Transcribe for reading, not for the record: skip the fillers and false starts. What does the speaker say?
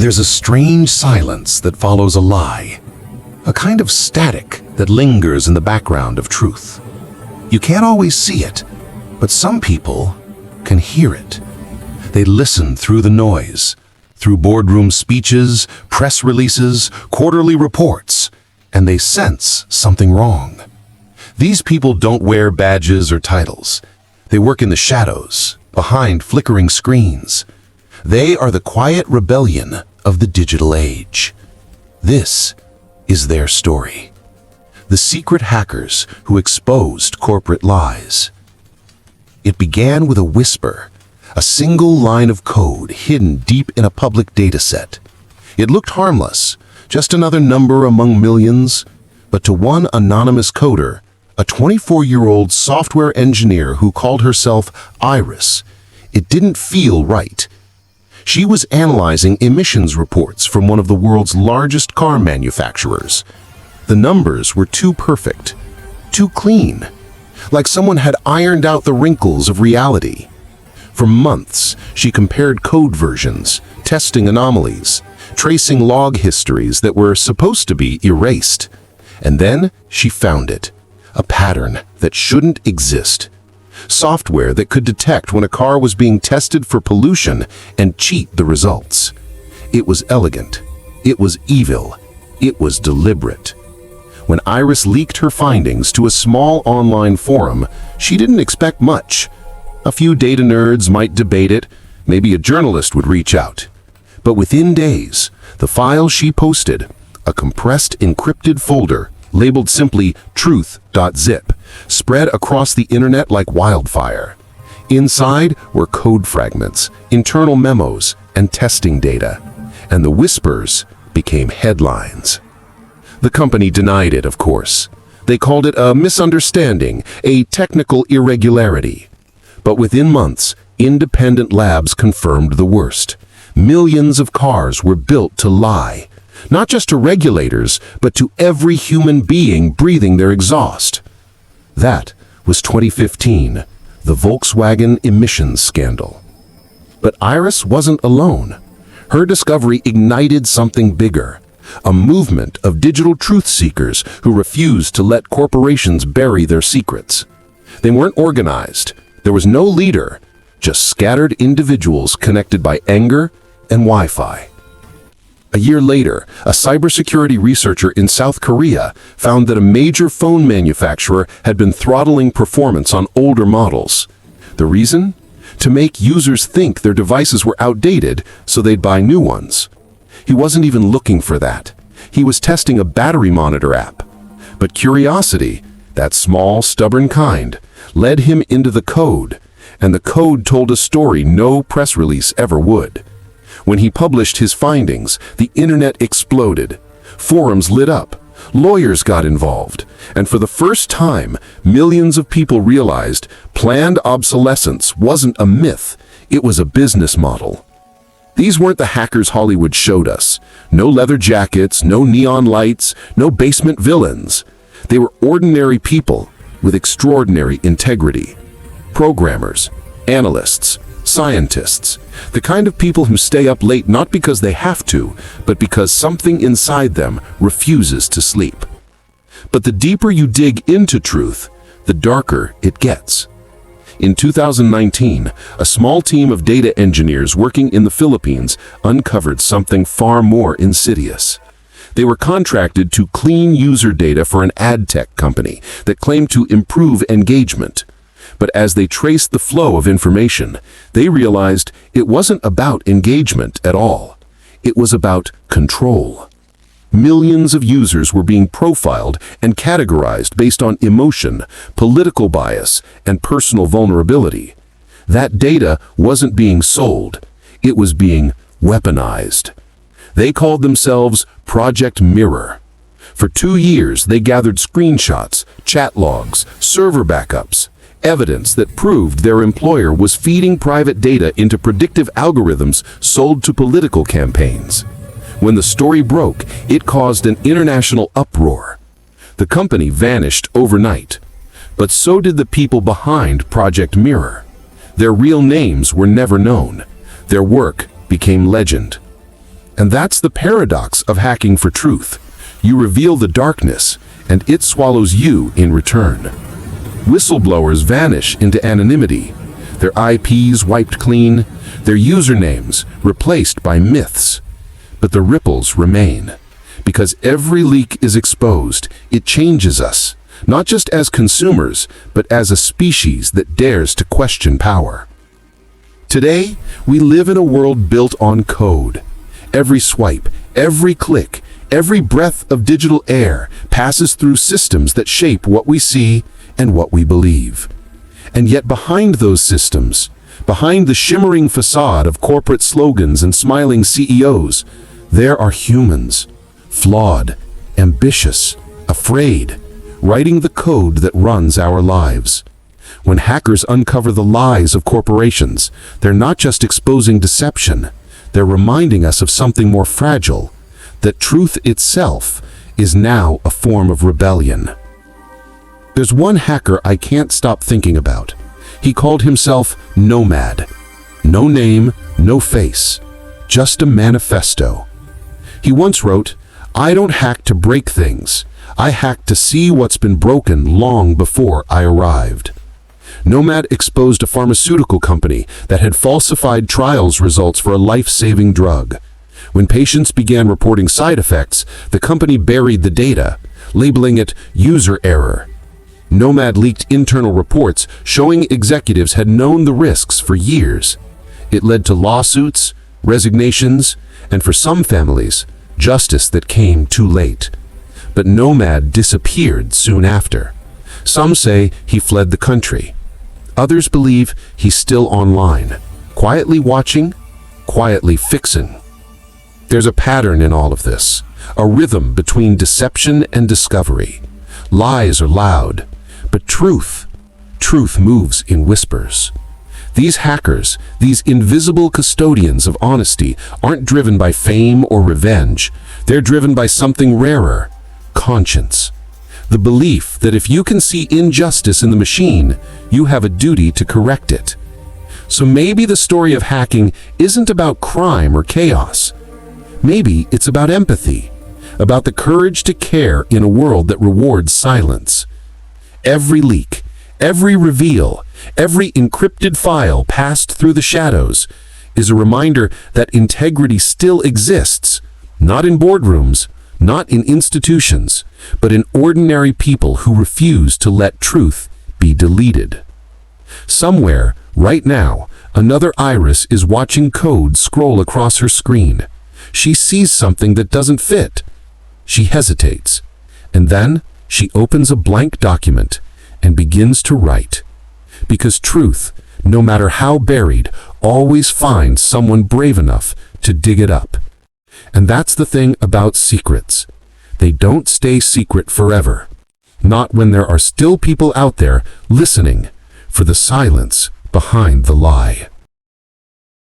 There's a strange silence that follows a lie, a kind of static that lingers in the background of truth. You can't always see it, but some people can hear it. They listen through the noise, through boardroom speeches, press releases, quarterly reports, and they sense something wrong. These people don't wear badges or titles. They work in the shadows, behind flickering screens. They are the quiet rebellion of the digital age. This is their story. The secret hackers who exposed corporate lies. It began with a whisper, a single line of code hidden deep in a public dataset. It looked harmless, just another number among millions, but to one anonymous coder, a 24-year-old software engineer who called herself Iris, it didn't feel right. She was analyzing emissions reports from one of the world's largest car manufacturers. The numbers were too perfect, too clean, like someone had ironed out the wrinkles of reality. For months, she compared code versions, testing anomalies, tracing log histories that were supposed to be erased. And then she found it, a pattern that shouldn't exist. Software that could detect when a car was being tested for pollution and cheat the results. It was elegant. It was evil. It was deliberate. When Iris leaked her findings to a small online forum, she didn't expect much. A few data nerds might debate it, maybe a journalist would reach out. But within days, the file she posted, a compressed encrypted folder labeled simply truth.zip, spread across the internet like wildfire. Inside were code fragments, internal memos, and testing data. And the whispers became headlines. The company denied it, of course. They called it a misunderstanding, a technical irregularity. But within months, independent labs confirmed the worst. Millions of cars were built to lie. Not just to regulators, but to every human being breathing their exhaust. That was 2015, the Volkswagen emissions scandal. But Iris wasn't alone. Her discovery ignited something bigger, a movement of digital truth seekers who refused to let corporations bury their secrets. They weren't organized. There was no leader, just scattered individuals connected by anger and Wi-Fi. A year later, a cybersecurity researcher in South Korea found that a major phone manufacturer had been throttling performance on older models. The reason? To make users think their devices were outdated so they'd buy new ones. He wasn't even looking for that. He was testing a battery monitor app. But curiosity, that small, stubborn kind, led him into the code, and the code told a story no press release ever would. When he published his findings, the internet exploded. Forums lit up. Lawyers got involved. And for the first time, millions of people realized planned obsolescence wasn't a myth. It was a business model. These weren't the hackers Hollywood showed us. No leather jackets, no neon lights, no basement villains. They were ordinary people with extraordinary integrity. Programmers, analysts, scientists, the kind of people who stay up late not because they have to, but because something inside them refuses to sleep. But the deeper you dig into truth, the darker it gets. In 2019, a small team of data engineers working in the Philippines uncovered something far more insidious. They were contracted to clean user data for an ad tech company that claimed to improve engagement. But as they traced the flow of information, they realized it wasn't about engagement at all. It was about control. Millions of users were being profiled and categorized based on emotion, political bias, and personal vulnerability. That data wasn't being sold. It was being weaponized. They called themselves Project Mirror. For 2 years, they gathered screenshots, chat logs, server backups, evidence that proved their employer was feeding private data into predictive algorithms sold to political campaigns. When the story broke, it caused an international uproar. The company vanished overnight. But so did the people behind Project Mirror. Their real names were never known. Their work became legend. And that's the paradox of hacking for truth. You reveal the darkness, and it swallows you in return. Whistleblowers vanish into anonymity, their IPs wiped clean, their usernames replaced by myths. But the ripples remain. Because every leak is exposed, it changes us, not just as consumers, but as a species that dares to question power. Today, we live in a world built on code. Every swipe, every click, every breath of digital air passes through systems that shape what we see and what we believe. And yet behind those systems, behind the shimmering facade of corporate slogans and smiling CEOs, there are humans, flawed, ambitious, afraid, writing the code that runs our lives. When hackers uncover the lies of corporations, they're not just exposing deception, they're reminding us of something more fragile, that truth itself is now a form of rebellion. There's one hacker I can't stop thinking about. He called himself Nomad. No name, no face, just a manifesto. He once wrote, "I don't hack to break things. I hack to see what's been broken long before I arrived." Nomad exposed a pharmaceutical company that had falsified trials results for a life-saving drug. When patients began reporting side effects, the company buried the data, labeling it user error. Nomad leaked internal reports showing executives had known the risks for years. It led to lawsuits, resignations, and for some families, justice that came too late. But Nomad disappeared soon after. Some say he fled the country. Others believe he's still online, quietly watching, quietly fixing. There's a pattern in all of this, a rhythm between deception and discovery. Lies are loud, but truth moves in whispers. These hackers, these invisible custodians of honesty, aren't driven by fame or revenge. They're driven by something rarer, conscience. The belief that if you can see injustice in the machine, you have a duty to correct it. So maybe the story of hacking isn't about crime or chaos. Maybe it's about empathy, about the courage to care in a world that rewards silence. Every leak, every reveal, every encrypted file passed through the shadows is a reminder that integrity still exists, not in boardrooms, not in institutions, but in ordinary people who refuse to let truth be deleted. Somewhere, right now, another Iris is watching code scroll across her screen. She sees something that doesn't fit. She hesitates, and then she opens a blank document and begins to write. Because truth, no matter how buried, always finds someone brave enough to dig it up. And that's the thing about secrets. They don't stay secret forever. Not when there are still people out there listening for the silence behind the lie.